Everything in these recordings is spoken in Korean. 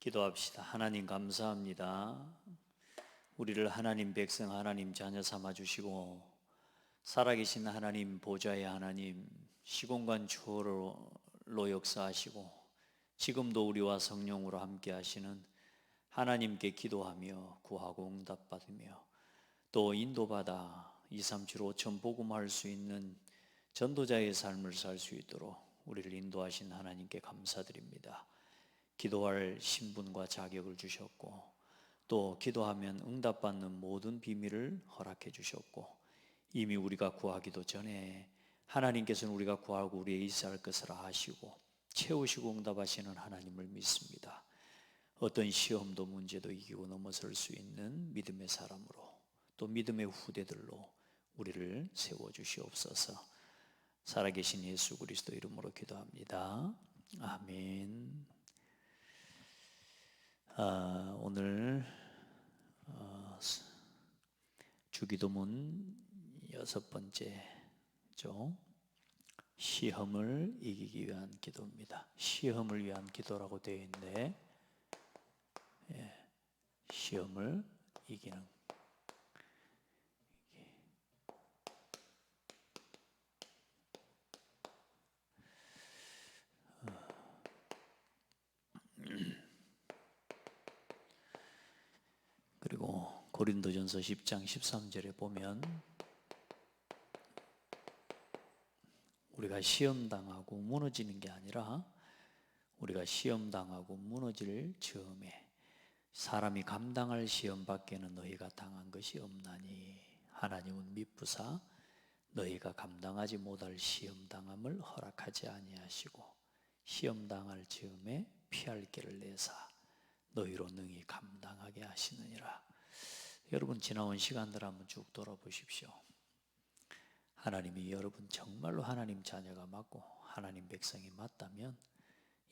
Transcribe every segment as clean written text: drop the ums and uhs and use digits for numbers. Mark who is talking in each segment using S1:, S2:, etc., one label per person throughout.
S1: 기도합시다. 하나님 감사합니다. 우리를 하나님 백성, 하나님 자녀 삼아 주시고 살아계신 하나님 보좌의 하나님, 시공간 초월로 역사하시고 지금도 우리와 성령으로 함께 하시는 하나님께 기도하며 구하고 응답받으며 또 인도받아 2, 3, 7, 5천 복음할 수 있는 전도자의 삶을 살 수 있도록 우리를 인도하신 하나님께 감사드립니다. 기도할 신분과 자격을 주셨고 또 기도하면 응답받는 모든 비밀을 허락해 주셨고 이미 우리가 구하기도 전에 하나님께서는 우리가 구하고 우리의 있어야 할 것을 아시고 채우시고 응답하시는 하나님을 믿습니다. 어떤 시험도 문제도 이기고 넘어설 수 있는 믿음의 사람으로 또 믿음의 후대들로 우리를 세워주시옵소서. 살아계신 예수 그리스도 이름으로 기도합니다. 아멘. 오늘 주기도문 6번째죠. 시험을 이기기 위한 기도입니다. 시험을 위한 기도라고 되어 있는데 시험을 이기는 그리고 고린도전서 10장 13절에 보면 우리가 시험당하고 무너지는 게 아니라 우리가 시험당하고 무너질 즈음에 사람이 감당할 시험 밖에는 너희가 당한 것이 없나니 하나님은 미쁘사 너희가 감당하지 못할 시험당함을 허락하지 아니하시고 시험당할 즈음에 피할 길을 내사 너희로 능히 감당하게 하시느니라. 여러분 지나온 시간들 한번 쭉 돌아보십시오. 하나님이 여러분 정말로 하나님 자녀가 맞고 하나님 백성이 맞다면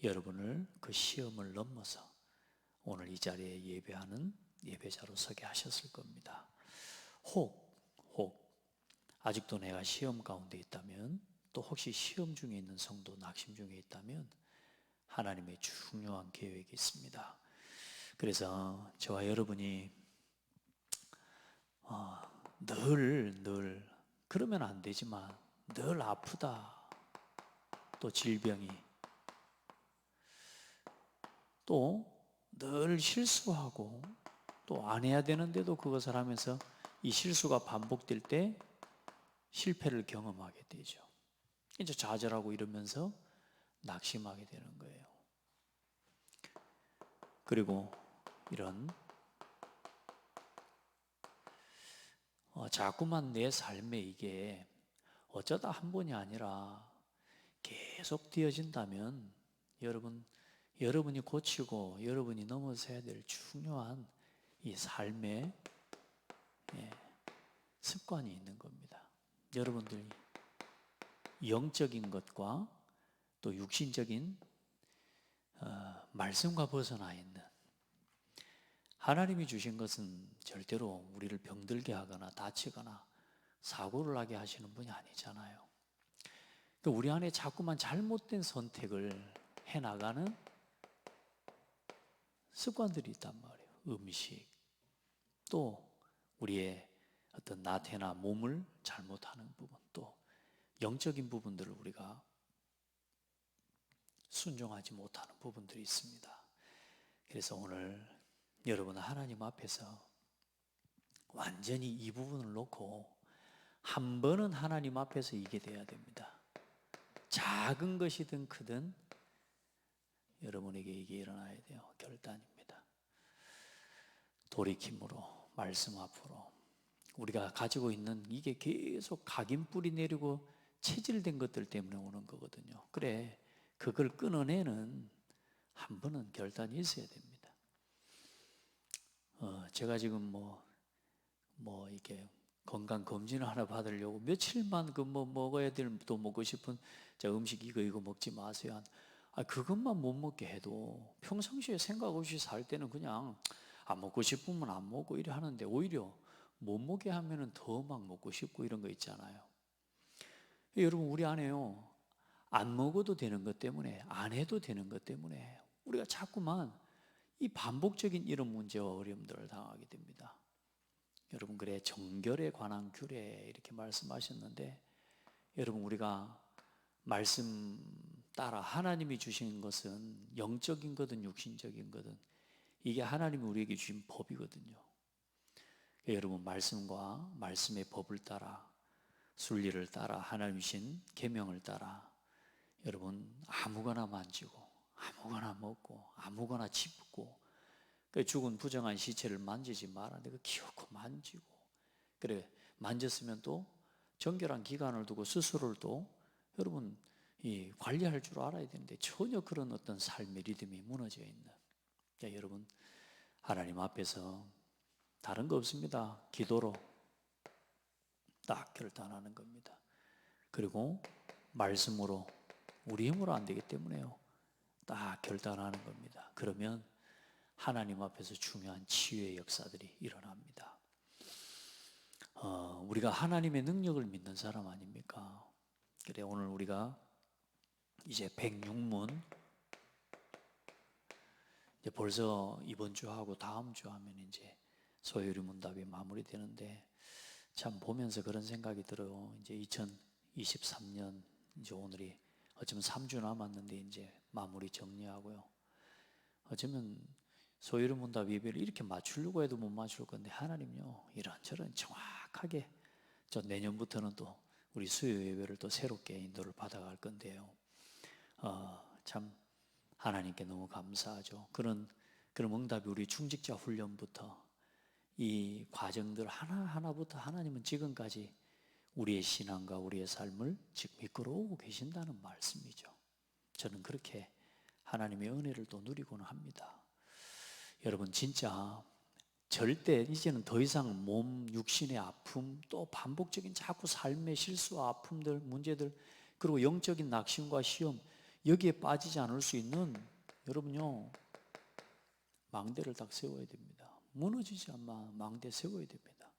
S1: 여러분을 그 시험을 넘어서 오늘 이 자리에 예배하는 예배자로 서게 하셨을 겁니다. 혹 아직도 내가 시험 가운데 있다면 또 혹시 시험 중에 있는 성도 낙심 중에 있다면 하나님의 중요한 계획이 있습니다. 그래서 저와 여러분이 늘 그러면 안 되지만 늘 아프다 또 질병이 또 늘 실수하고 또 안 해야 되는데도 그것을 하면서 이 실수가 반복될 때 실패를 경험하게 되죠. 이제 좌절하고 이러면서 낙심하게 되는 거예요. 그리고 이런 자꾸만 내 삶에 이게 어쩌다 한 번이 아니라 계속 되어진다면 여러분이 고치고 여러분이 넘어서야 될 중요한 이 삶의 습관이 있는 겁니다. 여러분들이 영적인 것과 또 육신적인 말씀과 벗어나 있는 하나님이 주신 것은 절대로 우리를 병들게 하거나 다치거나 사고를 나게 하시는 분이 아니잖아요. 그러니까 우리 안에 자꾸만 잘못된 선택을 해나가는 습관들이 있단 말이에요. 음식, 또 우리의 어떤 나태나 몸을 잘못하는 부분, 또 영적인 부분들을 우리가 순종하지 못하는 부분들이 있습니다. 그래서 오늘 여러분은 하나님 앞에서 완전히 이 부분을 놓고 한 번은 하나님 앞에서 이게 돼야 됩니다. 작은 것이든 크든 여러분에게 이게 일어나야 돼요. 결단입니다. 돌이킴으로 말씀 앞으로 우리가 가지고 있는 이게 계속 각인뿌리 내리고 체질된 것들 때문에 오는 거거든요. 그래, 그걸 끊어내는 한 번은 결단이 있어야 됩니다. 제가 지금 이렇게 건강 검진을 하나 받으려고 며칠만 먹어야 될 또 먹고 싶은 음식 이거 먹지 마세요. 그것만 못 먹게 해도 평상시에 생각 없이 살 때는 그냥 안 먹고 싶으면 안 먹고 이래 하는데 오히려 못 먹게 하면은 더 막 먹고 싶고 이런 거 있잖아요. 여러분 우리 안에요. 안 먹어도 되는 것 때문에 안 해도 되는 것 때문에 우리가 자꾸만 이 반복적인 이런 문제와 어려움들을 당하게 됩니다. 여러분, 그래 정결에 관한 규례 이렇게 말씀하셨는데, 여러분 우리가 말씀 따라 하나님이 주신 것은 영적인 거든 육신적인 거든 이게 하나님이 우리에게 주신 법이거든요. 여러분, 말씀과 말씀의 법을 따라, 순리를 따라, 하나님 주신 계명을 따라 여러분 아무거나 만지고 아무거나 먹고 아무거나 짚고, 죽은 부정한 시체를 만지지 마라. 내가 기어코 만지고, 그래 만졌으면 또 정결한 기간을 두고 스스로를 또 여러분 관리할 줄 알아야 되는데, 전혀 그런 어떤 삶의 리듬이 무너져 있는, 여러분 하나님 앞에서 다른 거 없습니다. 기도로 딱 결단하는 겁니다. 그리고 말씀으로, 우리 힘으로 안 되기 때문에요, 딱 결단하는 겁니다. 그러면 하나님 앞에서 중요한 치유의 역사들이 일어납니다. 우리가 하나님의 능력을 믿는 사람 아닙니까? 그래 오늘 우리가 이제 106문, 이제 벌써 이번 주하고 다음 주 하면 이제 소요리 문답이 마무리되는데, 참 보면서 그런 생각이 들어요. 이제 2023년 이제 오늘이 어쩌면 3주 남았는데 이제 마무리 정리하고요. 어쩌면 소요리 문답 예배를 이렇게 맞추려고 해도 못 맞출 건데, 하나님요 이런저런 정확하게, 저 내년부터는 또 우리 수요 예배를 또 새롭게 인도를 받아갈 건데요. 참 하나님께 너무 감사하죠. 그런 응답이 우리 중직자 훈련부터 이 과정들 하나하나부터 하나님은 지금까지 우리의 신앙과 우리의 삶을 지금 이끌어오고 계신다는 말씀이죠. 저는 그렇게 하나님의 은혜를 또 누리고는 합니다. 여러분 진짜 절대 이제는 더 이상 몸, 육신의 아픔, 또 반복적인 자꾸 삶의 실수와 아픔들, 문제들, 그리고 영적인 낙심과 시험, 여기에 빠지지 않을 수 있는, 여러분요 망대를 딱 세워야 됩니다. 무너지지 않아 망대 세워야 됩니다.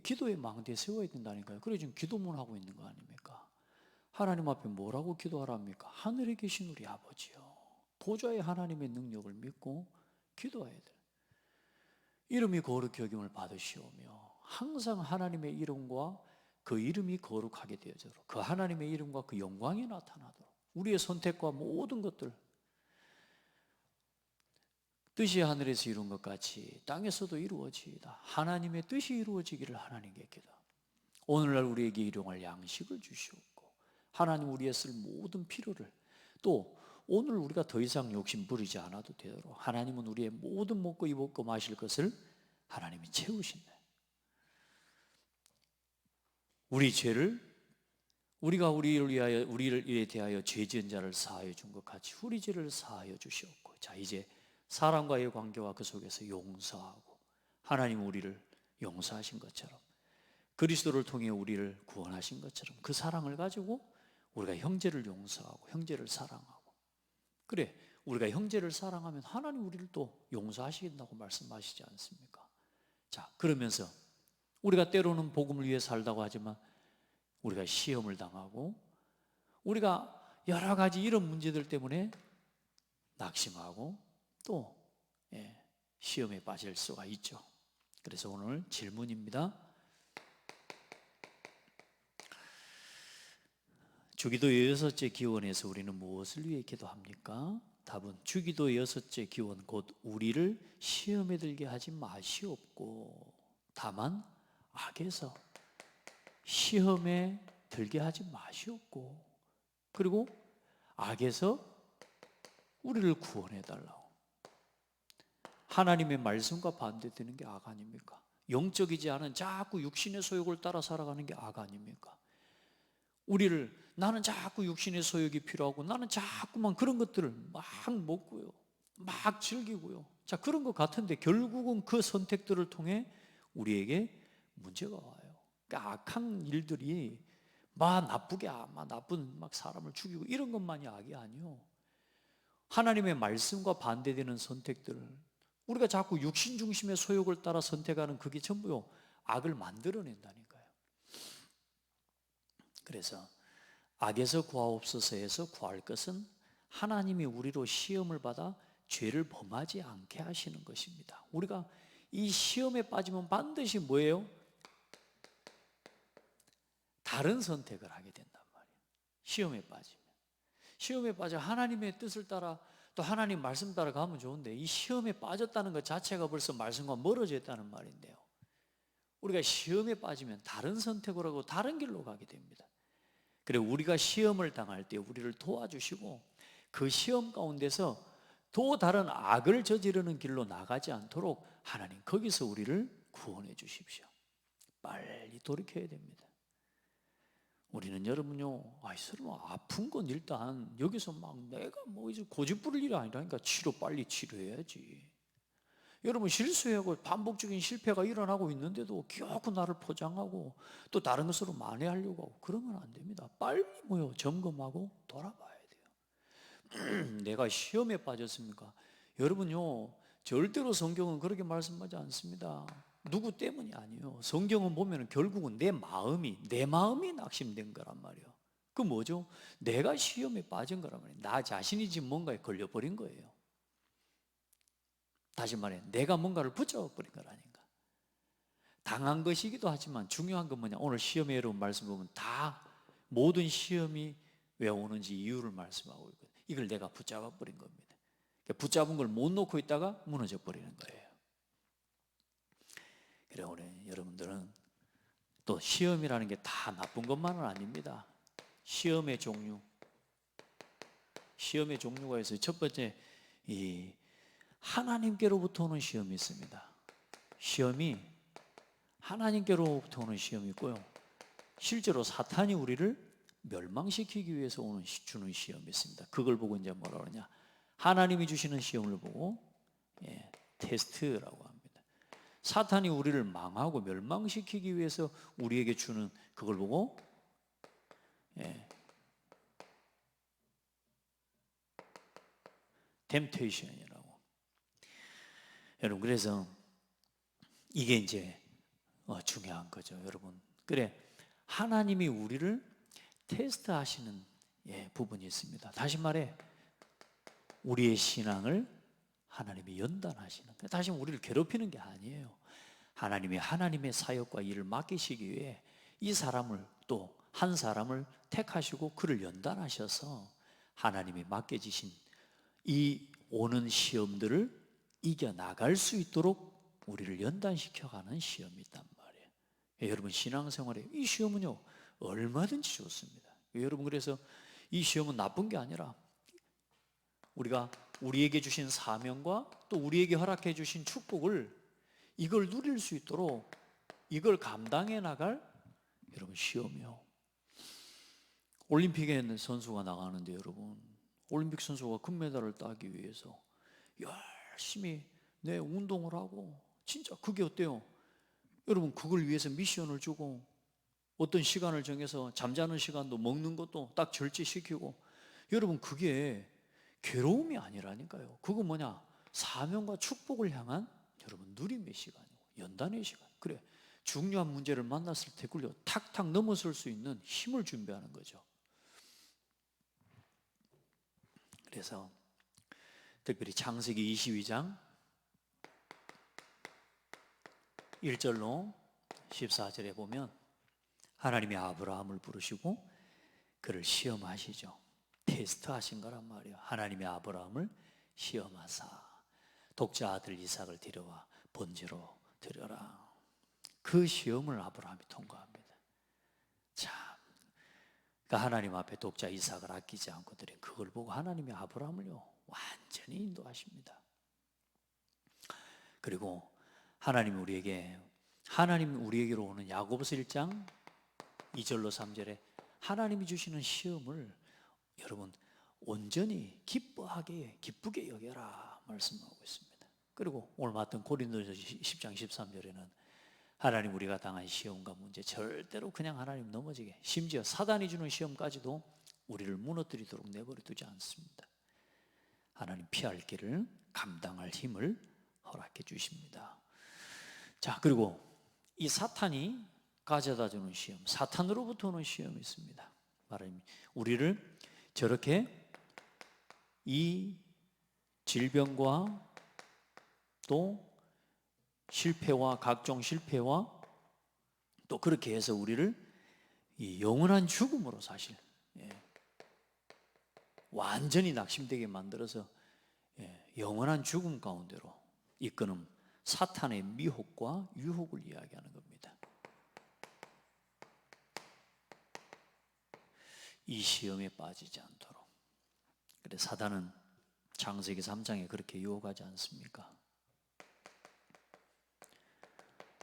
S1: 기도에 망대 세워야 된다니까요. 그래 지금 기도문 하고 있는 거 아닙니까? 하나님 앞에 뭐라고 기도하랍니까? 하늘에 계신 우리 아버지요, 보좌의 하나님의 능력을 믿고 기도해야 돼요. 이름이 거룩히 여김을 받으시오며, 항상 하나님의 이름과 그 이름이 거룩하게 되어지도록, 그 하나님의 이름과 그 영광이 나타나도록 우리의 선택과 모든 것들, 뜻이 하늘에서 이룬 것 같이 땅에서도 이루어지이다. 하나님의 뜻이 이루어지기를 하나님께 기도. 오늘날 우리에게 일용할 양식을 주시옵고, 하나님 우리의 쓸 모든 필요를, 또 오늘 우리가 더 이상 욕심 부리지 않아도 되도록 하나님은 우리의 모든 먹고 입고 마실 것을 하나님이 채우신다. 우리 죄를, 우리가 우리를 대하여 죄 지은 자를 사하여 준 것 같이 우리 죄를 사하여 주시옵고, 자 이제 사람과의 관계와 그 속에서 용서하고, 하나님 우리를 용서하신 것처럼, 그리스도를 통해 우리를 구원하신 것처럼 그 사랑을 가지고 우리가 형제를 용서하고 형제를 사랑하고, 그래 우리가 형제를 사랑하면 하나님 우리를 또 용서하시겠다고 말씀하시지 않습니까? 자 그러면서 우리가 때로는 복음을 위해 살다고 하지만 우리가 시험을 당하고, 우리가 여러 가지 이런 문제들 때문에 낙심하고 또 시험에 빠질 수가 있죠. 그래서 오늘 질문입니다. 주기도 여섯째 기원에서 우리는 무엇을 위해 기도합니까? 답은 주기도 여섯째 기원 곧 우리를 시험에 들게 하지 마시옵고, 다만 악에서 시험에 들게 하지 마시옵고, 그리고 악에서 우리를 구원해 달라고. 하나님의 말씀과 반대되는 게 악 아닙니까? 영적이지 않은 자꾸 육신의 소욕을 따라 살아가는 게 악 아닙니까? 나는 자꾸 육신의 소욕이 필요하고 나는 자꾸만 그런 것들을 막 먹고요, 막 즐기고요. 자 그런 것 같은데 결국은 그 선택들을 통해 우리에게 문제가 와요. 그러니까 악한 일들이 막 나쁘게 막 나쁜 막 사람을 죽이고 이런 것만이 악이 아니요. 하나님의 말씀과 반대되는 선택들을 우리가 자꾸 육신 중심의 소욕을 따라 선택하는 그게 전부요 악을 만들어낸다니까요. 그래서 악에서 구하옵소서에서 구할 것은 하나님이 우리로 시험을 받아 죄를 범하지 않게 하시는 것입니다. 우리가 이 시험에 빠지면 반드시 뭐예요? 다른 선택을 하게 된단 말이에요. 시험에 빠지면. 시험에 빠져 하나님의 뜻을 따라 또 하나님 말씀 따라 가면 좋은데, 이 시험에 빠졌다는 것 자체가 벌써 말씀과 멀어져 있다는 말인데요. 우리가 시험에 빠지면 다른 선택을 하고 다른 길로 가게 됩니다. 그리고 우리가 시험을 당할 때 우리를 도와주시고, 그 시험 가운데서 또 다른 악을 저지르는 길로 나가지 않도록 하나님 거기서 우리를 구원해 주십시오. 빨리 돌이켜야 됩니다. 우리는 여러분요, 설마 아픈 건 일단 여기서 막 내가 뭐 이제 고집 부릴 일이 아니라니까. 빨리 치료해야지. 여러분, 실수하고 반복적인 실패가 일어나고 있는데도 겨우 나를 포장하고 또 다른 것으로 만회하려고 하고 그러면 안 됩니다. 빨리 뭐요, 점검하고 돌아봐야 돼요. 내가 시험에 빠졌습니까? 여러분요, 절대로 성경은 그렇게 말씀하지 않습니다. 누구 때문이 아니에요. 성경은 보면 결국은 내 마음이 낙심된 거란 말이에요. 그 뭐죠? 내가 시험에 빠진 거란 말이에요. 나 자신이 지금 뭔가에 걸려버린 거예요. 다시 말해, 내가 뭔가를 붙잡아버린 거라니까. 당한 것이기도 하지만 중요한 건 뭐냐, 오늘 시험에 여러분 말씀 보면 다 모든 시험이 왜 오는지 이유를 말씀하고 있거든요. 이걸 내가 붙잡아버린 겁니다. 붙잡은 걸 못 놓고 있다가 무너져 버리는 거예요. 그래, 우리 여러분들은 또 시험이라는 게 다 나쁜 것만은 아닙니다. 시험의 종류가 있어요. 첫 번째, 이 하나님께로부터 오는 시험이 있습니다. 시험이 하나님께로부터 오는 시험이 있고요, 실제로 사탄이 우리를 멸망시키기 위해서 주는 시험이 있습니다. 그걸 보고 이제 뭐라 그러냐, 하나님이 주시는 시험을 보고 테스트라고 합니다. 사탄이 우리를 망하고 멸망시키기 위해서 우리에게 주는 그걸 보고 템테이션이라고. 여러분, 그래서 이게 이제 중요한 거죠, 여러분. 그래, 하나님이 우리를 테스트하시는 부분이 있습니다. 다시 말해, 우리의 신앙을 하나님이 연단하시는 거예요. 다시 우리를 괴롭히는 게 아니에요. 하나님이 하나님의 사역과 일을 맡기시기 위해 이 사람을, 또 한 사람을 택하시고 그를 연단하셔서 하나님이 맡겨지신 이 오는 시험들을 이겨나갈 수 있도록 우리를 연단시켜가는 시험이 있단 말이에요. 여러분, 신앙생활에 이 시험은요 얼마든지 좋습니다. 여러분, 그래서 이 시험은 나쁜 게 아니라 우리가 우리에게 주신 사명과 또 우리에게 허락해 주신 축복을 이걸 누릴 수 있도록 이걸 감당해 나갈 여러분 시험이요. 올림픽에 있는 선수가 나가는데, 여러분, 올림픽 선수가 금메달을 따기 위해서 열심히 운동을 하고, 진짜 그게 어때요? 여러분, 그걸 위해서 미션을 주고 어떤 시간을 정해서 잠자는 시간도 먹는 것도 딱 절제시키고, 여러분, 그게 괴로움이 아니라니까요. 그거 뭐냐, 사명과 축복을 향한 여러분 누림의 시간이고 연단의 시간. 그래, 중요한 문제를 만났을 때 그걸 탁탁 넘어설 수 있는 힘을 준비하는 거죠. 그래서 특별히 창세기 22장 1절로 14절에 보면 하나님이 아브라함을 부르시고 그를 시험하시죠. 테스트하신 거란 말이에요. 하나님이 아브라함을 시험하사 독자 아들 이삭을 데려와 번제로 드려라. 그 시험을 아브라함이 통과합니다. 참, 그러니까 하나님 앞에 독자 이삭을 아끼지 않고 드린 그걸 보고 하나님이 아브라함을요 완전히 인도하십니다. 그리고 하나님 우리에게로 오는 야고보서 1장 2절로 3절에 하나님이 주시는 시험을 여러분 온전히 기쁘게 여겨라 말씀하고 있습니다. 그리고 오늘 봤던 고린도전서 10장 13절에는 하나님 우리가 당한 시험과 문제 절대로 그냥 하나님 넘어지게, 심지어 사단이 주는 시험까지도 우리를 무너뜨리도록 내버려 두지 않습니다. 하나님 피할 길을 감당할 힘을 허락해 주십니다. 자, 그리고 이 사탄이 가져다 주는 시험, 사탄으로부터 오는 시험이 있습니다. 말하자면 우리를 저렇게 이 질병과 또 실패와 각종 실패와 또 그렇게 해서 우리를 이 영원한 죽음으로 사실 완전히 낙심되게 만들어서 영원한 죽음 가운데로 이끄는 사탄의 미혹과 유혹을 이야기하는 겁니다. 이 시험에 빠지지 않도록. 그래 사단은 창세기 3장에 그렇게 유혹하지 않습니까?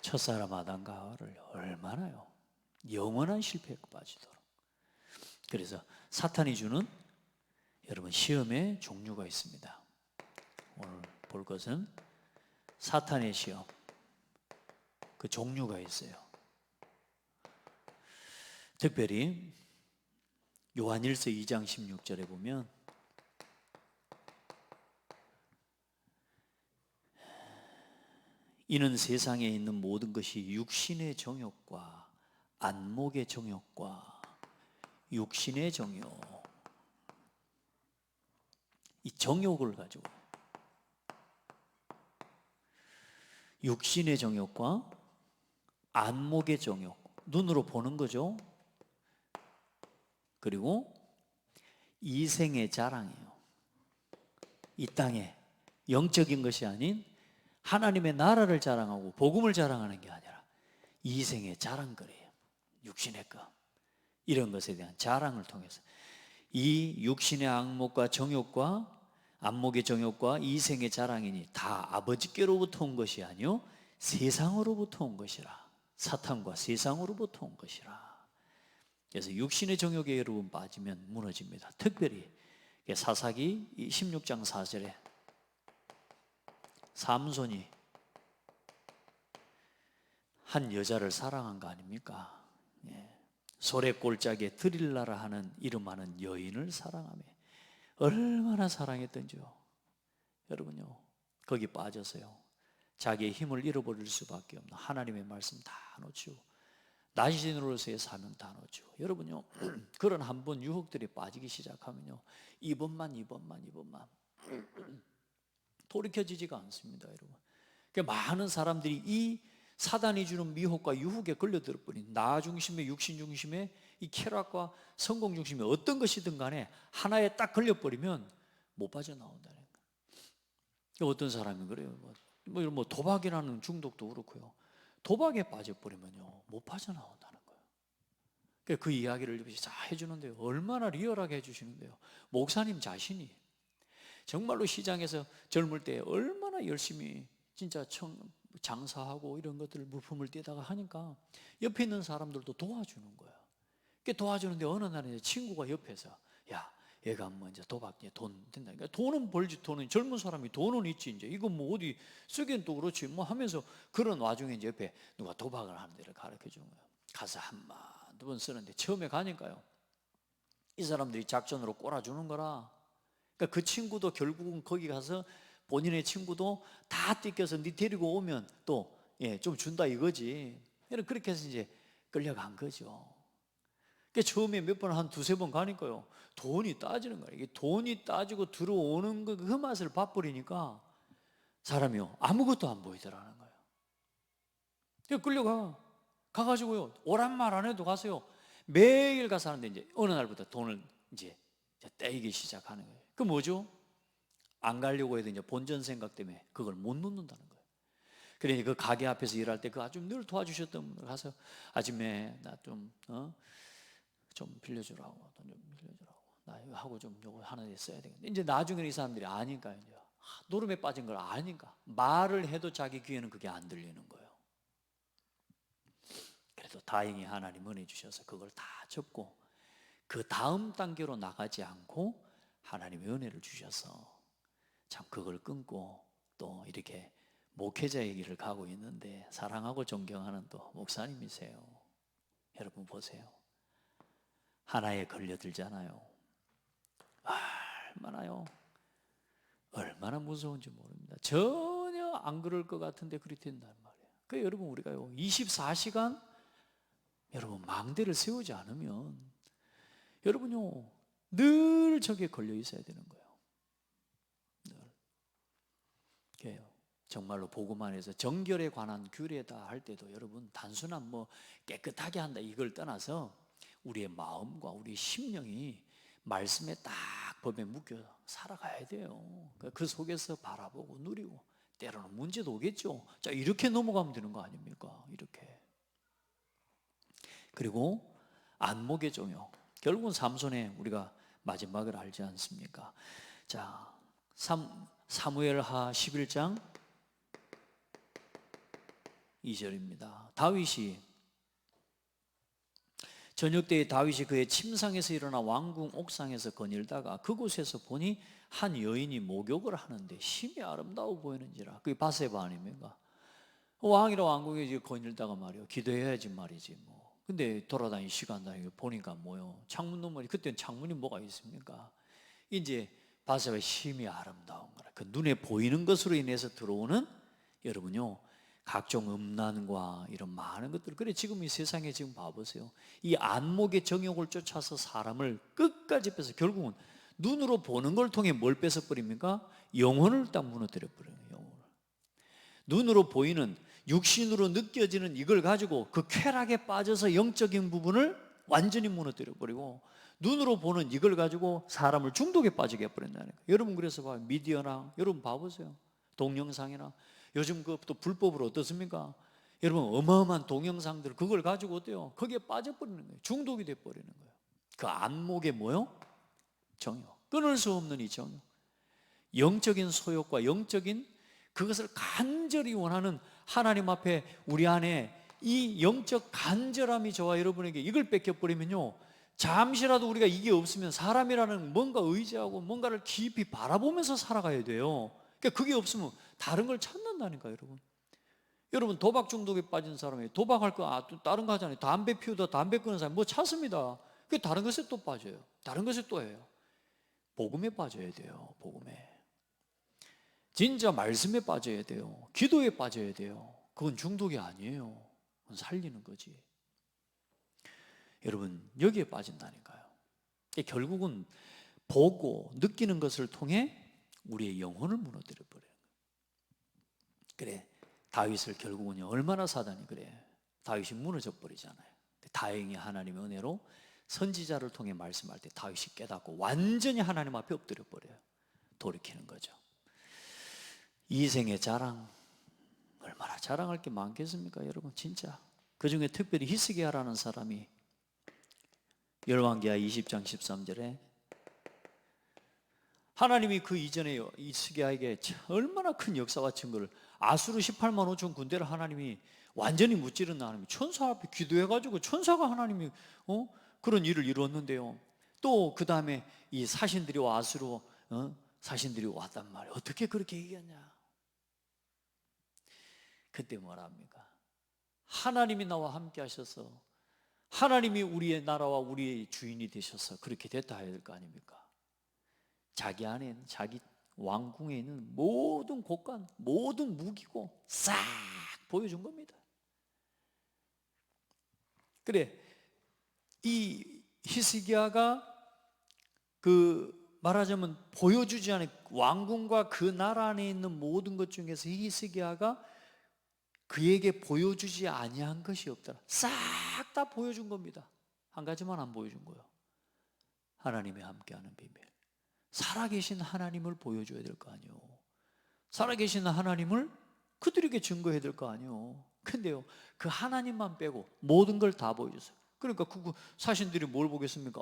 S1: 첫사람 아담과 하와를 얼마나요? 영원한 실패에 빠지도록. 그래서 사탄이 주는 여러분 시험의 종류가 있습니다. 오늘 볼 것은 사탄의 시험, 그 종류가 있어요. 특별히 요한일서 2장 16절에 보면 이는 세상에 있는 모든 것이 육신의 정욕과 안목의 정욕과 육신의 정욕, 이 정욕을 가지고 육신의 정욕과 안목의 정욕, 눈으로 보는 거죠. 그리고 이생의 자랑이에요. 이 땅에 영적인 것이 아닌 하나님의 나라를 자랑하고 복음을 자랑하는 게 아니라 이생의 자랑거리예요. 육신의 것, 이런 것에 대한 자랑을 통해서 이 육신의 안목과 정욕과 안목의 정욕과 이생의 자랑이니 다 아버지께로부터 온 것이 아니요 세상으로부터 온 것이라. 사탄과 세상으로부터 온 것이라. 그래서 육신의 정욕에 여러분 빠지면 무너집니다. 특별히 사사기 16장 4절에 삼손이 한 여자를 사랑한 거 아닙니까? 소래골짜기에 드릴라라 하는 이름하는 여인을 사랑하며 얼마나 사랑했던지요. 여러분요, 거기 빠져서요 자기의 힘을 잃어버릴 수밖에 없는 하나님의 말씀 다 놓치고 나신으로서의 사명 다 놓치고. 여러분요 그런 한 번 유혹들이 빠지기 시작하면요 이번만 돌이켜지지가 않습니다. 여러분, 그러니까 많은 사람들이 이 사단이 주는 미혹과 유혹에 걸려들 뿐인 나 중심의 육신 중심의 이 쾌락과 성공 중심의 어떤 것이든 간에 하나에 딱 걸려버리면 못 빠져나온다는 거예요. 어떤 사람이 그래요. 뭐 도박이라는 중독도 그렇고요. 도박에 빠져버리면요 못 빠져나온다는 거예요. 그러니까 그 이야기를 다 해주는데요. 얼마나 리얼하게 해주시는데요. 목사님 자신이 정말로 시장에서 젊을 때 얼마나 열심히 진짜 장사하고 이런 것들을 물품을 떼다가 하니까 옆에 있는 사람들도 도와주는 거예요. 도와주는데 어느 날에 친구가 옆에서 야, 얘가 뭐 이제 도박 돈 된다니까. 돈은 벌지, 돈은 젊은 사람이 돈은 있지 이제 이거 뭐 어디 쓰기엔 또 그렇지 뭐 하면서 그런 와중에 이제 옆에 누가 도박을 하는 데를 가르쳐 준 거예요. 가서 한두 번 쓰는데 처음에 가니까요 이 사람들이 작전으로 꼬라주는 거라. 그러니까 그 친구도 결국은 거기 가서 본인의 친구도 다 뜯겨서 니 데리고 오면 또 좀 준다 이거지. 그렇게 해서 이제 끌려간 거죠. 그러니까 처음에 몇 번 한 두세 번 가니까요 돈이 따지는 거예요. 이게 돈이 따지고 들어오는 그 맛을 봐버리니까 사람이요 아무것도 안 보이더라는 거예요. 그러니까 가가지고요 오란 말 안 해도 가서요 매일 가서 하는데 이제 어느 날부터 돈을 이제 떼기 시작하는 거예요. 그 뭐죠? 안 가려고 해도 이제 본전 생각 때문에 그걸 못 놓는다는 거예요. 그러니 그 가게 앞에서 일할 때 그 아주 늘 도와주셨던 분 가서 아줌매 나 좀 빌려주라고, 돈 좀 빌려주라고, 나 이거 하고 좀 요거 하나 에 써야 되겠는데. 이제 나중에는 이 사람들이 아니까 이제 노름에 빠진 걸 아니까 말을 해도 자기 귀에는 그게 안 들리는 거예요. 그래도 다행히 하나님 은혜 주셔서 그걸 다 접고 그 다음 단계로 나가지 않고 하나님의 은혜를 주셔서 참 그걸 끊고 또 이렇게 목회자의 길을 가고 있는데 사랑하고 존경하는 또 목사님이세요. 여러분 보세요. 하나에 걸려들잖아요. 얼마나 무서운지 모릅니다. 전혀 안 그럴 것 같은데 그렇게 된단 말이에요. 그러니까 여러분 우리가요 24시간 여러분 망대를 세우지 않으면 여러분요 늘 저기에 걸려 있어야 되는 거예요. 늘. 정말로 복음 안에서 정결에 관한 규례다 할 때도 여러분 단순한 뭐 깨끗하게 한다 이걸 떠나서 우리의 마음과 우리의 심령이 말씀에 딱 법에 묶여 살아가야 돼요. 그 속에서 바라보고 누리고 때로는 문제도 오겠죠. 자, 이렇게 넘어가면 되는 거 아닙니까? 이렇게. 그리고 안목의 종요. 결국은 삼손의 우리가 마지막을 알지 않습니까? 자, 사무엘하 11장 2절입니다. 다윗이 저녁 때에 다윗이 그의 침상에서 일어나 왕궁 옥상에서 거닐다가 그곳에서 보니 한 여인이 목욕을 하는데 심히 아름다워 보이는지라. 그게 바세바 아닙니까? 왕이라 왕궁에 이제 거닐다가 말이요, 기도해야지 말이지 뭐. 근데 돌아다니 시간 다니고 보니까 뭐요, 창문 너머리, 그때는 창문이 뭐가 있습니까? 이제 바세바의 심히 아름다운 거라. 그 눈에 보이는 것으로 인해서 들어오는 여러분요, 각종 음란과 이런 많은 것들. 그래 지금 이 세상에 지금 봐보세요. 이 안목의 정욕을 쫓아서 사람을 끝까지 뺏어 결국은 눈으로 보는 걸 통해 뭘 뺏어버립니까? 영혼을 딱 무너뜨려 버려요. 영혼을. 눈으로 보이는 육신으로 느껴지는 이걸 가지고 그 쾌락에 빠져서 영적인 부분을 완전히 무너뜨려 버리고, 눈으로 보는 이걸 가지고 사람을 중독에 빠지게 해버린다는 거예요. 여러분 그래서 봐요. 미디어나 여러분 봐보세요. 동영상이나 요즘 그또 불법으로 어떻습니까? 여러분 어마어마한 동영상들 그걸 가지고 어때요? 거기에 빠져버리는 거예요. 중독이 돼버리는 거예요. 그 안목에 뭐요? 정욕. 끊을 수 없는 이 정욕. 영적인 소욕과 영적인 그것을 간절히 원하는 하나님 앞에 우리 안에 이 영적 간절함이 저와 여러분에게 이걸 뺏겨버리면요, 잠시라도 우리가 이게 없으면 사람이라는 뭔가 의지하고 뭔가를 깊이 바라보면서 살아가야 돼요. 그러니까 그게 없으면 다른 걸 찾는다니까 여러분. 여러분 도박 중독에 빠진 사람이 도박할 거 다른 거 하잖아요. 담배 피우다 담배 끊는 사람 뭐 찾습니다. 그 다른 것에 또 빠져요. 다른 것에 또 해요. 복음에 빠져야 돼요. 복음에. 진짜 말씀에 빠져야 돼요. 기도에 빠져야 돼요. 그건 중독이 아니에요. 그건 살리는 거지. 여러분 여기에 빠진다니까요. 결국은 보고 느끼는 것을 통해 우리의 영혼을 무너뜨려 버려요. 그래 다윗을 결국은요, 얼마나 사단이 그래 다윗이 무너져 버리잖아요. 다행히 하나님의 은혜로 선지자를 통해 말씀할 때 다윗이 깨닫고 완전히 하나님 앞에 엎드려 버려요. 돌이키는 거죠. 이생의 자랑, 얼마나 자랑할 게 많겠습니까 여러분. 진짜 그 중에 특별히 히스기야라는 사람이 열왕기하 20장 13절에 하나님이 그 이전에 히스기야에게 얼마나 큰 역사와 증거를, 아수르 18만 5천 군대를 하나님이 완전히 무찌른 하나님이 천사 앞에 기도해가지고 천사가 하나님이 그런 일을 이루었는데요. 또 그 다음에 이 사신들이 와, 아수르 사신들이 왔단 말이에요. 어떻게 그렇게 이겼냐? 그때 뭐라 합니까? 하나님이 나와 함께 하셔서 하나님이 우리의 나라와 우리의 주인이 되셔서 그렇게 됐다 해야 될 거 아닙니까? 자기 안에는 자기 왕궁에 있는 모든 곳간 모든 무기고 싹 보여준 겁니다. 그래 이 히스기야가 그 말하자면 보여주지 않은 왕궁과 그 나라 안에 있는 모든 것 중에서 히스기야가 그에게 보여주지 아니한 것이 없더라. 싹 다 보여준 겁니다. 한 가지만 안 보여준 거예요. 하나님이 함께하는 비밀. 살아계신 하나님을 보여줘야 될 거 아니에요. 살아계신 하나님을 그들에게 증거해야 될 거 아니에요. 근데요, 그 하나님만 빼고 모든 걸 다 보여줬어요. 그러니까 그 사신들이 뭘 보겠습니까?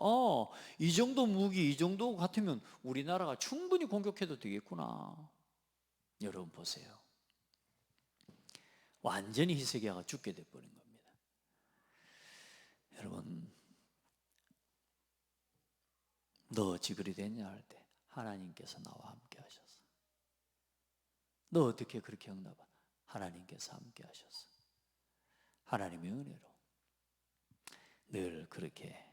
S1: 이 정도 무기, 이 정도 같으면 우리나라가 충분히 공격해도 되겠구나. 여러분 보세요. 완전히 히스기야가 죽게 돼버린 겁니다. 여러분, 너 어찌 그리 됐냐 할 때 하나님께서 나와 함께 하셔서. 너 어떻게 그렇게 응답하? 하나님께서 함께 하셔서. 하나님의 은혜로 늘 그렇게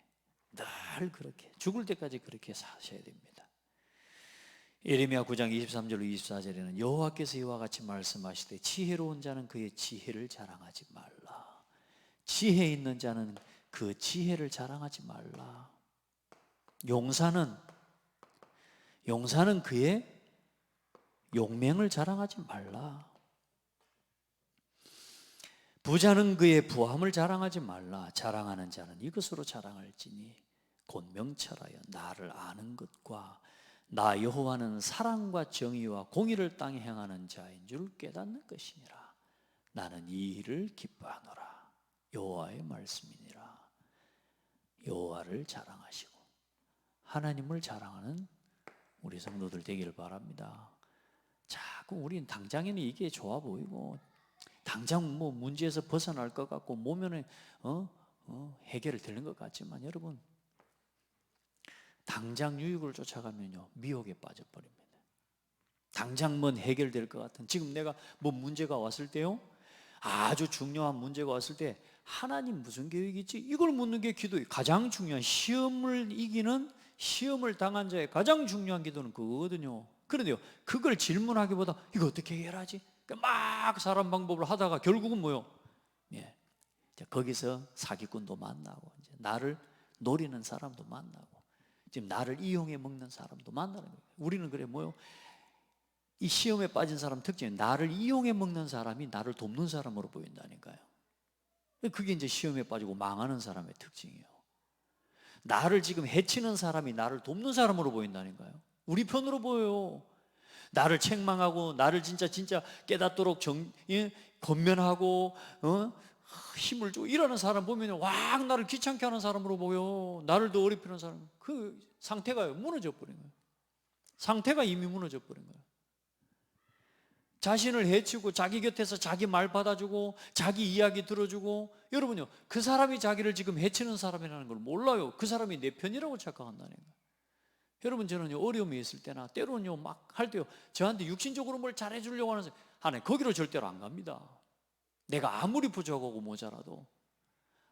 S1: 죽을 때까지 그렇게 사셔야 됩니다. 예레미야 9장 23절로 24절에는 여호와께서 이와 같이 말씀하시되 지혜로운 자는 그의 지혜를 자랑하지 말라. 지혜 있는 자는 그 지혜를 자랑하지 말라. 용사는 그의 용맹을 자랑하지 말라. 부자는 그의 부함을 자랑하지 말라. 자랑하는 자는 이것으로 자랑할지니 곧 명철하여 나를 아는 것과 나 여호와는 사랑과 정의와 공의를 땅에 행하는 자인 줄 깨닫는 것이니라. 나는 이 일을 기뻐하노라. 여호와의 말씀이니라. 여호와를 자랑하시고 하나님을 자랑하는 우리 성도들 되기를 바랍니다. 자꾸 우리는 당장에는 이게 좋아 보이고 당장 뭐 문제에서 벗어날 것 같고 모면에 해결이 되는 것 같지만 여러분, 당장 유익을 쫓아가면요 미혹에 빠져버립니다. 당장 뭔 해결될 것 같은, 지금 내가 뭐 문제가 왔을 때요, 아주 중요한 문제가 왔을 때 하나님 무슨 계획이 있지? 이걸 묻는 게 기도예요. 가장 중요한, 시험을 이기는, 시험을 당한 자의 가장 중요한 기도는 그거거든요. 그런데요, 그걸 질문하기보다 이거 어떻게 해결하지? 막 사람 방법을 하다가 결국은 뭐요? 예, 거기서 사기꾼도 만나고 이제 나를 노리는 사람도 만나고 지금 나를 이용해 먹는 사람도 만나는 거예요. 우리는 그래 뭐요? 이 시험에 빠진 사람 특징이 나를 이용해 먹는 사람이 나를 돕는 사람으로 보인다니까요. 그게 이제 시험에 빠지고 망하는 사람의 특징이에요. 나를 지금 해치는 사람이 나를 돕는 사람으로 보인다니까요. 우리 편으로 보여요. 나를 책망하고 나를 진짜 깨닫도록 권면하고 힘을 주고 이러는 사람 보면 와 나를 귀찮게 하는 사람으로 보여. 나를 더 어렵히는 사람, 그 상태가 무너져 버린 거예요. 상태가 이미 무너져 버린 거예요. 자신을 해치고 자기 곁에서 자기 말 받아주고 자기 이야기 들어주고, 여러분요 그 사람이 자기를 지금 해치는 사람이라는 걸 몰라요. 그 사람이 내 편이라고 착각한다는 거예요. 여러분, 저는요 어려움이 있을 때나 때로는요 막 할 때요 저한테 육신적으로 뭘 잘해주려고 하는 사람, 하나님 거기로 절대로 안 갑니다. 내가 아무리 부족하고 모자라도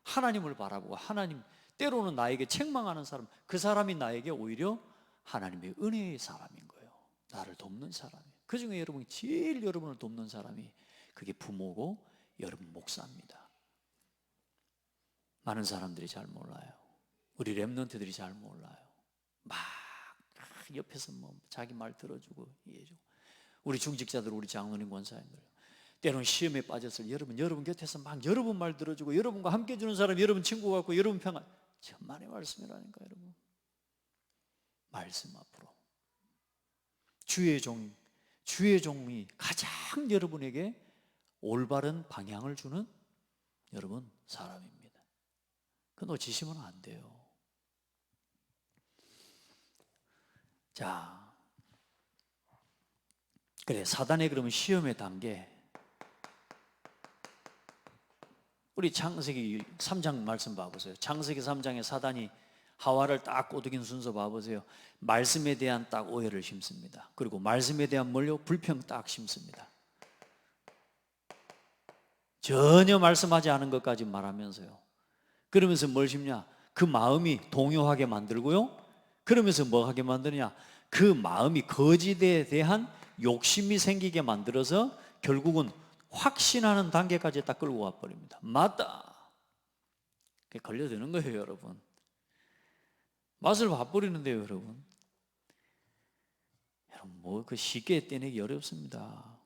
S1: 하나님을 바라보고, 하나님 때로는 나에게 책망하는 사람, 그 사람이 나에게 오히려 하나님의 은혜의 사람인 거예요. 나를 돕는 사람이에요. 그 중에 여러분이 제일 여러분을 돕는 사람이 그게 부모고 여러분 목사입니다. 많은 사람들이 잘 몰라요. 우리 렘넌트들이 잘 몰라요. 막 옆에서 뭐 자기 말 들어주고 이해해주고, 우리 중직자들, 우리 장로님, 권사님들 때로는 시험에 빠졌을 여러분 곁에서 막 여러분 말 들어주고 여러분과 함께 해주는 사람, 여러분 친구 같고 여러분 평안, 천만의 말씀이라니까. 여러분 말씀 앞으로 주의 종이 가장 여러분에게 올바른 방향을 주는 여러분 사람입니다. 그 놓치시면 안 돼요. 자, 그래, 사단의 그러면 시험의 단계, 우리 창세기 3장 말씀 봐보세요. 창세기 3장에 사단이 하와를 딱 꼬드긴 순서 봐보세요. 말씀에 대한 딱 오해를 심습니다. 그리고 말씀에 대한 뭘요? 불평 딱 심습니다. 전혀 말씀하지 않은 것까지 말하면서요. 그러면서 뭘 심냐? 그 마음이 동요하게 만들고요. 그러면서 뭐 하게 만드냐? 그 마음이 거짓에 대한 욕심이 생기게 만들어서 결국은 확신하는 단계까지 딱 끌고 와버립니다. 맞다, 그게 걸려드는 거예요. 여러분 맛을 봐버리는데요. 여러분 뭐 그 쉽게 떼내기 어렵습니다.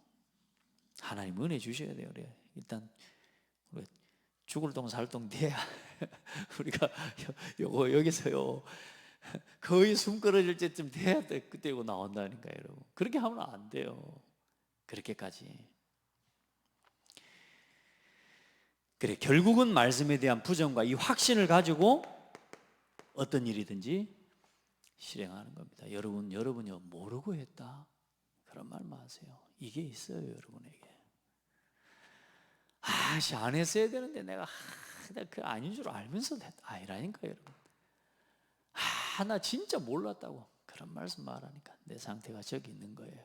S1: 하나님 은혜 주셔야 돼요. 그래. 일단 우리 죽을 동 살 동 돼야 우리가 요거 여기서요 거의 숨 끊어질 때쯤 돼야 돼. 그때고 나온다니까. 여러분 그렇게 하면 안 돼요. 그렇게까지. 그래, 결국은 말씀에 대한 부정과 이 확신을 가지고 어떤 일이든지 실행하는 겁니다. 여러분요 모르고 했다 그런 말 마세요. 이게 있어요. 여러분에게 안 했어야 되는데 내가 그 아닌 줄 알면서도 했다, 아니라니까. 여러분 나 진짜 몰랐다고 그런 말씀 말하니까 내 상태가 저기 있는 거예요.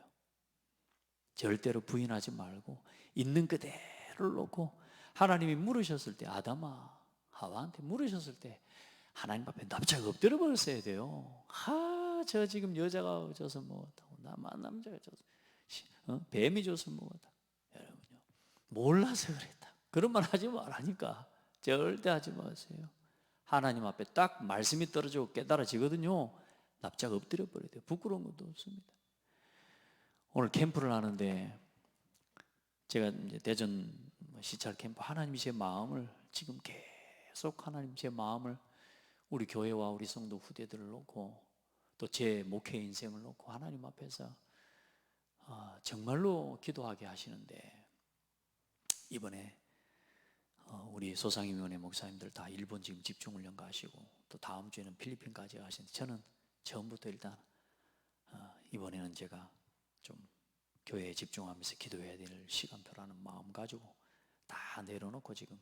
S1: 절대로 부인하지 말고 있는 그대로를 놓고, 하나님이 물으셨을 때, 아담아 하와한테 물으셨을 때 하나님 앞에 납작 엎드려 버렸어야 돼요. 저 지금 여자가 져서 먹었다고, 나만 남자가 져서 뱀이 져서 먹었다. 여러분요 몰라서 그랬다 그런 말 하지 말라니까. 절대 하지 마세요. 하나님 앞에 딱 말씀이 떨어지고 깨달아지거든요. 납작 엎드려 버려야 돼요. 부끄러운 것도 없습니다. 오늘 캠프를 하는데 제가 이제 대전 시찰 캠프, 하나님이 제 마음을 지금 계속 하나님 제 마음을 우리 교회와 우리 성도 후대들을 놓고 또 제 목회 인생을 놓고 하나님 앞에서 정말로 기도하게 하시는데, 이번에 우리 소상임원회 목사님들 다 일본 지금 집중훈련 가시고 또 다음 주에는 필리핀까지 가시는데, 저는 처음부터 일단 이번에는 제가 좀 교회에 집중하면서 기도해야 될 시간표라는 마음 가지고 다 내려놓고 지금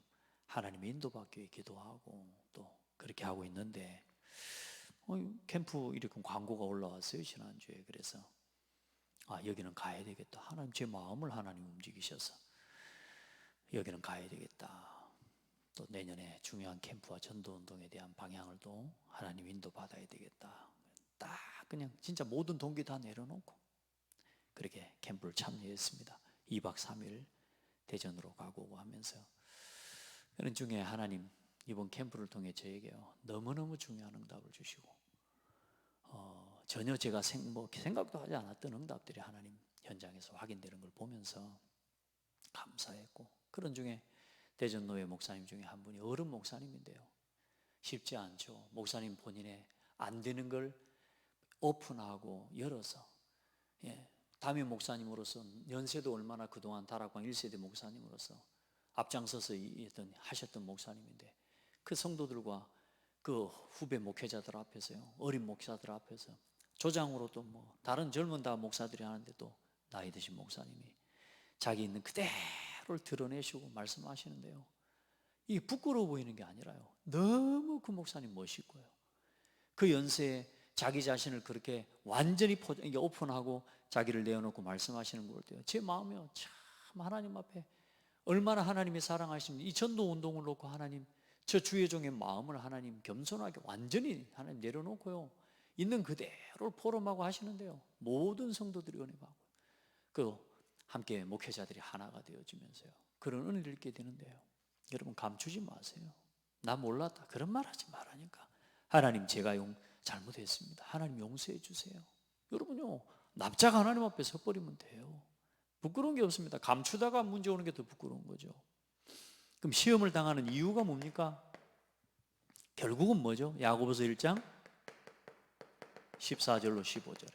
S1: 하나님의 인도받기 위해 기도하고 또 그렇게 하고 있는데, 캠프 이렇게 광고가 올라왔어요 지난주에. 그래서 여기는 가야 되겠다. 하나님 제 마음을 하나님 움직이셔서 여기는 가야 되겠다. 또 내년에 중요한 캠프와 전도운동에 대한 방향을 또 하나님 인도받아야 되겠다. 딱 그냥 진짜 모든 동기 다 내려놓고 그렇게 캠프를 참여했습니다. 2박 3일 대전으로 가고 하면서 그런 중에 하나님 이번 캠프를 통해 저에게요 너무너무 중요한 응답을 주시고 전혀 제가 생각도 하지 않았던 응답들이 하나님 현장에서 확인되는 걸 보면서 감사했고, 그런 중에 대전 노회 목사님 중에 한 분이 어른 목사님인데요, 쉽지 않죠. 목사님 본인의 안 되는 걸 오픈하고 열어서, 담임 목사님으로서 연세도 얼마나 그동안 다락방 1세대 목사님으로서 앞장서서 하셨던 목사님인데, 그 성도들과 그 후배 목회자들 앞에서요, 어린 목사들 앞에서 조장으로 또 다른 젊은 다 목사들이 하는데 또 나이 드신 목사님이 자기 있는 그대로를 드러내시고 말씀하시는데요, 이게 부끄러워 보이는 게 아니라요, 너무 그 목사님 멋있고요, 그 연세에 자기 자신을 그렇게 완전히 오픈하고 자기를 내어놓고 말씀하시는 걸 때요, 제 마음이요 참 하나님 앞에 얼마나 하나님이 사랑하시는지, 이 전도 운동을 놓고 하나님 저 주의 종의 마음을 하나님 겸손하게 완전히 하나님 내려놓고요, 있는 그대로를 포럼하고 하시는데요, 모든 성도들이 은혜 받고 그 함께 목회자들이 하나가 되어지면서요 그런 은혜를 얻게 되는데요, 여러분 감추지 마세요. 나 몰랐다 그런 말 하지 말라니까. 하나님 제가 잘못했습니다, 하나님 용서해 주세요. 여러분요 납작 하나님 앞에 서버리면 돼요. 부끄러운 게 없습니다. 감추다가 문제 오는 게 더 부끄러운 거죠. 그럼 시험을 당하는 이유가 뭡니까? 결국은 뭐죠? 야고보서 1장 14절로 15절에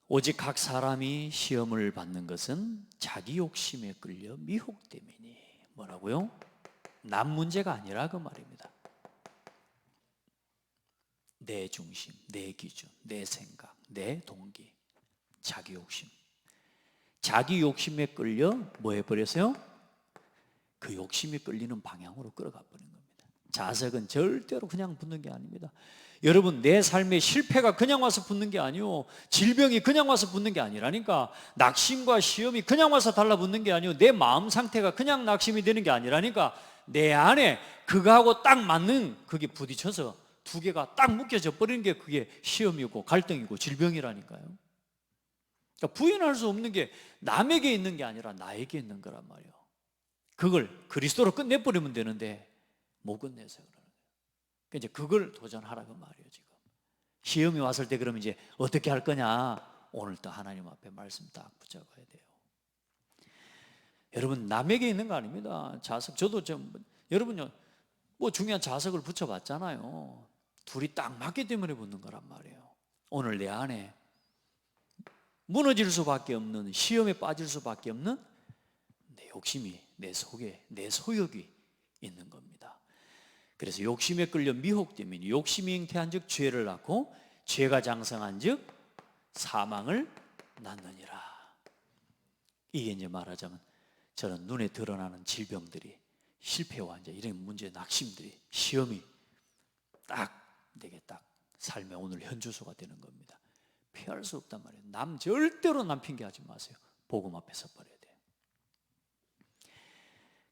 S1: 오직 각 사람이 시험을 받는 것은 자기 욕심에 끌려 미혹됨이니, 뭐라고요? 남 문제가 아니라 그 말입니다. 내 중심, 내 기준, 내 생각, 내 동기, 자기 욕심. 자기 욕심에 끌려 뭐 해버렸어요? 그 욕심이 끌리는 방향으로 끌어가 버린 겁니다. 자석은 절대로 그냥 붙는 게 아닙니다. 여러분 내 삶의 실패가 그냥 와서 붙는 게 아니요, 질병이 그냥 와서 붙는 게 아니라니까. 낙심과 시험이 그냥 와서 달라붙는 게 아니요, 내 마음 상태가 그냥 낙심이 되는 게 아니라니까. 내 안에 그거하고 딱 맞는 그게 부딪혀서 두 개가 딱 묶여져 버리는 게 그게 시험이고 갈등이고 질병이라니까요. 그러니까 부인할 수 없는 게 남에게 있는 게 아니라 나에게 있는 거란 말이에요. 그걸 그리스도로 끝내버리면 되는데 못 끝내서 그러는 거예요. 그러니까 이제 그걸 도전하라고 말이에요. 지금 시험이 왔을 때 그러면 이제 어떻게 할 거냐, 오늘 또 하나님 앞에 말씀 딱 붙잡아야 돼요. 여러분 남에게 있는 거 아닙니다. 자석, 저도 여러분요 뭐 중요한 자석을 붙여봤잖아요. 둘이 딱 맞기 때문에 붙는 거란 말이에요. 오늘 내 안에 무너질 수밖에 없는, 시험에 빠질 수밖에 없는 내 욕심이, 내 속에 내 소욕이 있는 겁니다. 그래서 욕심에 끌려 미혹되면 욕심이 잉태한 즉 죄를 낳고 죄가 장성한 즉 사망을 낳느니라. 이게 이제 말하자면 저는 눈에 드러나는 질병들이, 실패와 이제 이런 문제, 낙심들이, 시험이 딱 내게 딱 삶의 오늘 현주소가 되는 겁니다. 피할 수 없단 말이에요. 절대로 남 핑계하지 마세요. 복음 앞에 서버려야 돼요.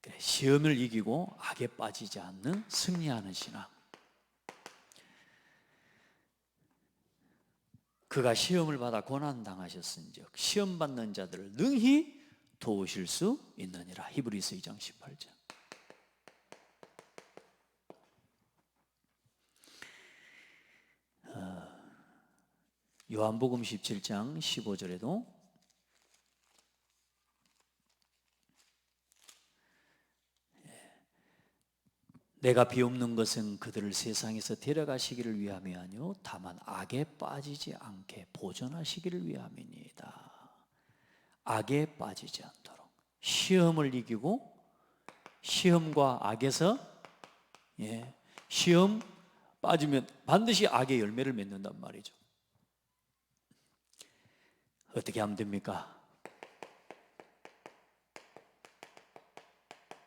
S1: 그래, 시험을 이기고 악에 빠지지 않는 승리하는 신앙. 그가 시험을 받아 고난 당하셨은즉 시험 받는 자들을 능히 도우실 수 있느니라. 히브리서 2장 18절. 요한복음 17장 15절에도 내가 비옵는 것은 그들을 세상에서 데려가시기를 위함이 아니요 다만 악에 빠지지 않게 보존하시기를 위함이니이다. 악에 빠지지 않도록 시험을 이기고 시험과 악에서 시험 빠지면 반드시 악의 열매를 맺는단 말이죠. 어떻게 하면 됩니까?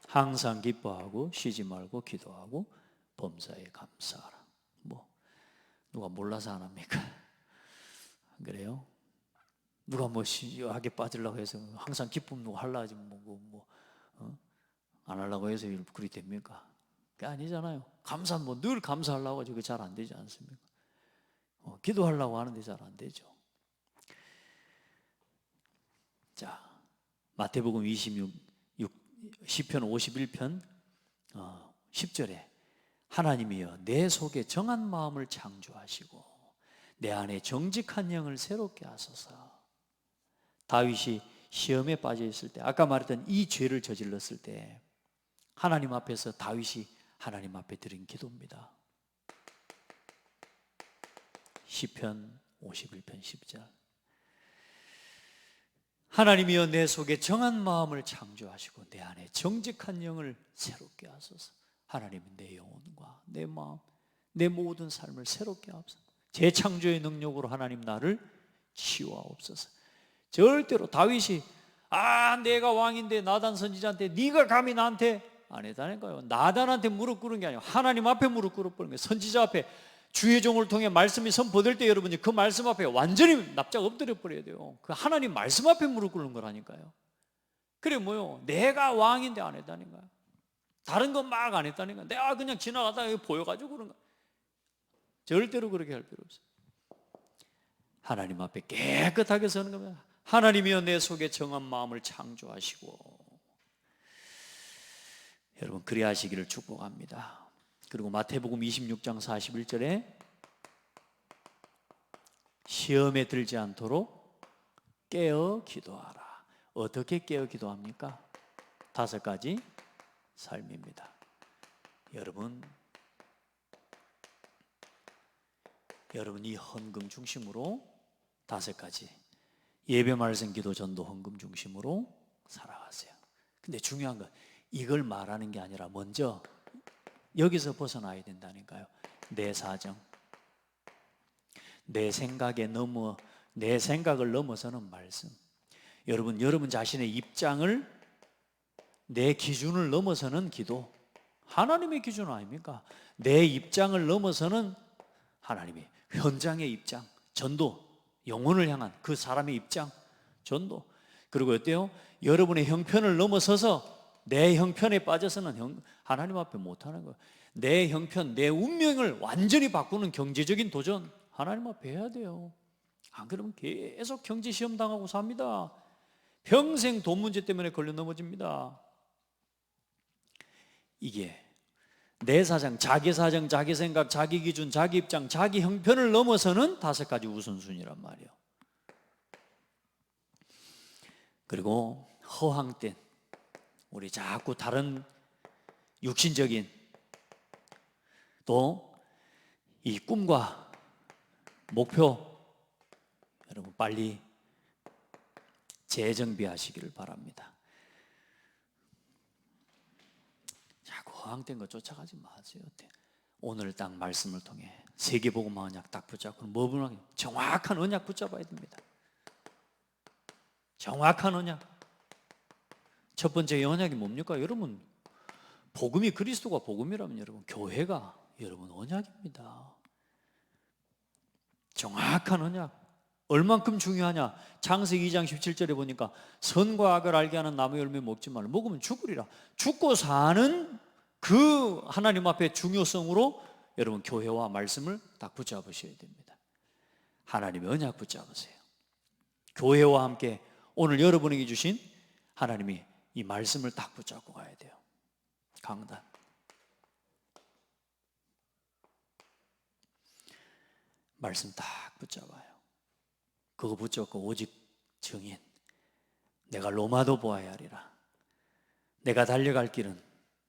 S1: 항상 기뻐하고 쉬지 말고 기도하고 범사에 감사하라. 뭐 누가 몰라서 안 합니까? 그래요? 누가 뭐 악에 빠지려고 해서 항상 기쁨 누가 하려 하지 안 하려고 해서 그리 됩니까? 그게 아니잖아요. 감사 늘 감사하려고 하지 그게 잘 안 되지 않습니까? 기도하려고 하는데 잘 안 되죠. 자, 마태복음 10편 51편 10절에 하나님이여 내 속에 정한 마음을 창조하시고 내 안에 정직한 영을 새롭게 하소서. 다윗이 시험에 빠져 있을 때 아까 말했던 이 죄를 저질렀을 때 하나님 앞에서 다윗이 하나님 앞에 드린 기도입니다. 시편 51편 10절 하나님이여 내 속에 정한 마음을 창조하시고 내 안에 정직한 영을 새롭게 하소서. 하나님은 내 영혼과 내 마음 내 모든 삶을 새롭게 하옵소서. 재창조의 능력으로 하나님 나를 치유하옵소서. 절대로 다윗이 내가 왕인데 나단 선지자한테 네가 감히 나한테 안 했다니까요. 나단한테 무릎 꿇은 게 아니고 하나님 앞에 무릎 꿇어버린 거예요. 선지자 앞에 주의 종을 통해 말씀이 선포될 때 여러분이 그 말씀 앞에 완전히 납작 엎드려 버려야 돼요. 그 하나님 말씀 앞에 무릎 꿇는 거라니까요. 그래 뭐요? 내가 왕인데 안 했다니까요. 다른 건 막 안 했다니까요. 내가 그냥 지나가다가 보여가지고 그런 거. 절대로 그렇게 할 필요 없어요. 하나님 앞에 깨끗하게 서는 겁니다. 하나님이여 내 속에 정한 마음을 창조하시고 여러분 그리 하시기를 축복합니다. 그리고 마태복음 26장 41절에 시험에 들지 않도록 깨어 기도하라. 어떻게 깨어 기도합니까? 5가지 삶입니다. 여러분 이 헌금 중심으로 5가지 예배 말씀 기도 전도 헌금 중심으로 살아가세요. 근데 중요한 건 이걸 말하는 게 아니라 먼저 여기서 벗어나야 된다니까요. 내 사정, 내 생각을 넘어서는 말씀. 여러분 자신의 입장을 내 기준을 넘어서는 기도. 하나님의 기준 아닙니까? 내 입장을 넘어서는 하나님의 현장의 입장, 전도, 영혼을 향한 그 사람의 입장, 전도. 그리고 어때요? 여러분의 형편을 넘어서서 내 형편에 빠져서는 하나님 앞에 못하는 거예요. 내 형편, 내 운명을 완전히 바꾸는 경제적인 도전 하나님 앞에 해야 돼요. 안 그러면 계속 경제시험 당하고 삽니다. 평생 돈 문제 때문에 걸려 넘어집니다. 이게 내 사정, 자기 생각, 자기 기준, 자기 입장, 자기 형편을 넘어서는 5가지 우선순위란 말이에요. 그리고 허황된 우리 자꾸 다른 육신적인 또 이 꿈과 목표 여러분 빨리 재정비하시기를 바랍니다. 자꾸 허황된 거 쫓아가지 마세요. 오늘 딱 말씀을 통해 세계복음 언약 딱 붙잡고 정확한 언약 붙잡아야 됩니다. 정확한 언약. 첫 번째 언약이 뭡니까? 여러분 복음이 그리스도가 복음이라면 여러분 교회가 여러분 언약입니다. 정확한 언약. 얼만큼 중요하냐? 창세기 2장 17절에 보니까 선과 악을 알게 하는 나무 열매 먹지 말라. 먹으면 죽으리라. 죽고 사는 그 하나님 앞에 중요성으로 여러분 교회와 말씀을 딱 붙잡으셔야 됩니다. 하나님의 언약 붙잡으세요. 교회와 함께 오늘 여러분에게 주신 하나님이 이 말씀을 딱 붙잡고 가야 돼요. 강단. 말씀 딱 붙잡아요. 그거 붙잡고 오직 증인, 내가 로마도 보아야 하리라. 내가 달려갈 길은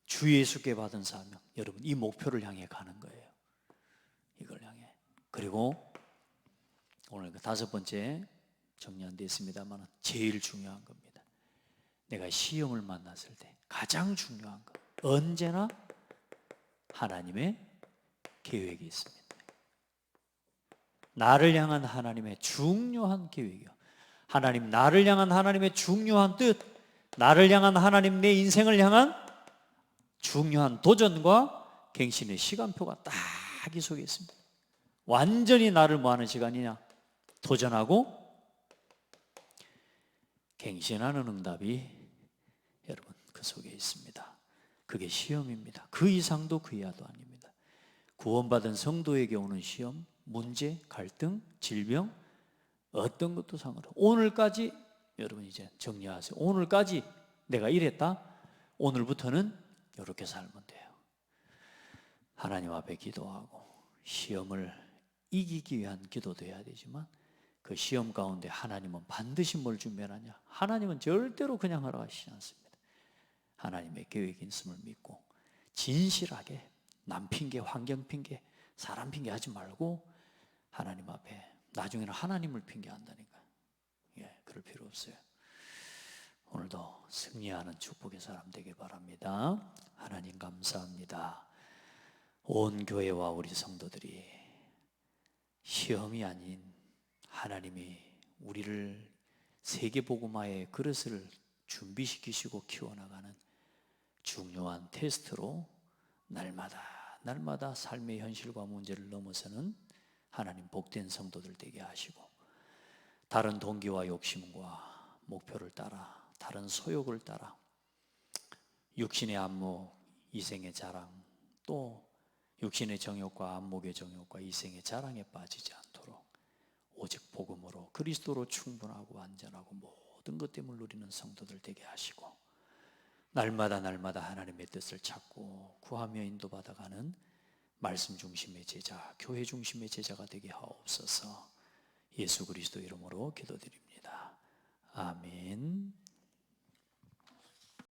S1: 주 예수께 받은 사명. 여러분, 이 목표를 향해 가는 거예요. 이걸 향해. 그리고 오늘 그 다섯 번째 정리 안 되어 있습니다만 제일 중요한 겁니다. 내가 시험을 만났을 때 가장 중요한 것, 언제나 하나님의 계획이 있습니다. 나를 향한 하나님의 중요한 계획이요. 하나님, 나를 향한 하나님의 중요한 뜻, 나를 향한 하나님, 내 인생을 향한 중요한 도전과 갱신의 시간표가 딱 이 속에 있습니다. 완전히 나를 뭐하는 시간이냐? 도전하고 갱신하는 응답이 여러분 그 속에 있습니다. 그게 시험입니다. 그 이상도 그 이하도 아닙니다. 구원받은 성도에게 오는 시험, 문제, 갈등, 질병, 어떤 것도 상관없어요. 오늘까지 여러분 이제 정리하세요. 오늘까지 내가 이랬다. 오늘부터는 이렇게 살면 돼요. 하나님 앞에 기도하고 시험을 이기기 위한 기도도 해야 되지만 그 시험 가운데 하나님은 반드시 뭘 준비하느냐? 하나님은 절대로 그냥 허락하시지 않습니다. 하나님의 계획이 있음을 믿고 진실하게 남 핑계, 환경 핑계, 사람 핑계 하지 말고 하나님 앞에 나중에는 하나님을 핑계한다니까요. 그럴 필요 없어요. 오늘도 승리하는 축복의 사람 되길 바랍니다. 하나님 감사합니다. 온 교회와 우리 성도들이 시험이 아닌 하나님이 우리를 세계복음화의 그릇을 준비시키시고 키워나가는 중요한 테스트로 날마다 삶의 현실과 문제를 넘어서는 하나님 복된 성도들 되게 하시고, 다른 동기와 욕심과 목표를 따라, 다른 소욕을 따라 육신의 안목, 이생의 자랑, 또 육신의 정욕과 안목의 정욕과 이생의 자랑에 빠지지 않도록 오직 복음으로 그리스도로 충분하고 완전하고 모든 것 때문에 누리는 성도들 되게 하시고, 날마다 하나님의 뜻을 찾고 구하며 인도받아가는 말씀 중심의 제자, 교회 중심의 제자가 되게 하옵소서. 예수 그리스도 이름으로 기도드립니다. 아멘.